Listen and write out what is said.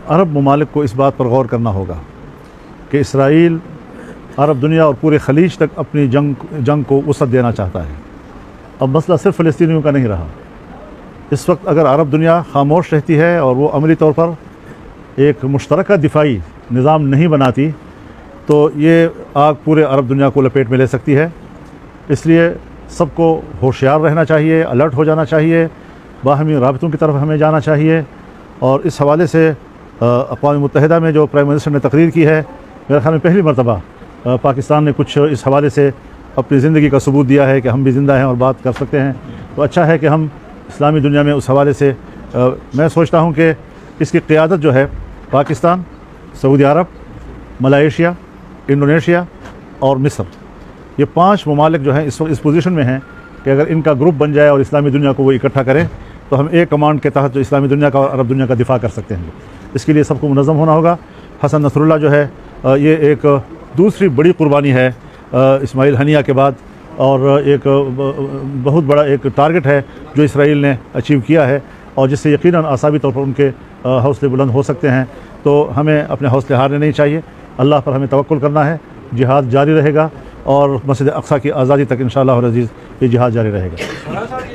عرب ممالک کو اس بات پر غور کرنا ہوگا کہ اسرائیل عرب دنیا اور پورے خلیج تک اپنی جنگ کو وسعت دینا چاہتا ہے۔ اب مسئلہ صرف فلسطینیوں کا نہیں رہا۔ اس وقت اگر عرب دنیا خاموش رہتی ہے اور وہ عملی طور پر ایک مشترکہ دفاعی نظام نہیں بناتی تو یہ آگ پورے عرب دنیا کو لپیٹ میں لے سکتی ہے۔ اس لیے سب کو ہوشیار رہنا چاہیے، الرٹ ہو جانا چاہیے، باہمی رابطوں کی طرف ہمیں جانا چاہیے۔ اور اس حوالے سے اقوام متحدہ میں جو پرائم منسٹر نے تقریر کی ہے، میرے خیال میں پہلی مرتبہ پاکستان نے کچھ اس حوالے سے اپنی زندگی کا ثبوت دیا ہے کہ ہم بھی زندہ ہیں اور بات کر سکتے ہیں۔ تو اچھا ہے کہ ہم اسلامی دنیا میں اس حوالے سے میں سوچتا ہوں کہ اس کی قیادت جو ہے پاکستان، سعودی عرب، ملائیشیا، انڈونیشیا اور مصر، یہ 5 ممالک جو ہیں اس وقت اس پوزیشن میں ہیں کہ اگر ان کا گروپ بن جائے اور اسلامی دنیا کو وہ اکٹھا کرے تو ہم ایک کمانڈ کے تحت جو اسلامی دنیا کا اور عرب دنیا کا دفاع کر سکتے ہیں۔ اس کے لیے سب کو منظم ہونا ہوگا۔ حسن نصر اللہ جو ہے یہ ایک دوسری بڑی قربانی ہے اسماعیل ہنیہ کے بعد، اور ایک بہت بڑا ایک ٹارگٹ ہے جو اسرائیل نے اچیو کیا ہے، اور جس سے یقیناً اعصابی طور پر ان کے حوصلے بلند ہو سکتے ہیں۔ تو ہمیں اپنے حوصلے ہارنے نہیں چاہیے، اللہ پر ہمیں توکل کرنا ہے، جہاد جاری رہے گا اور مسجد اقصیٰ کی آزادی تک انشاءاللہ العزیز یہ جہاد جاری رہے گا۔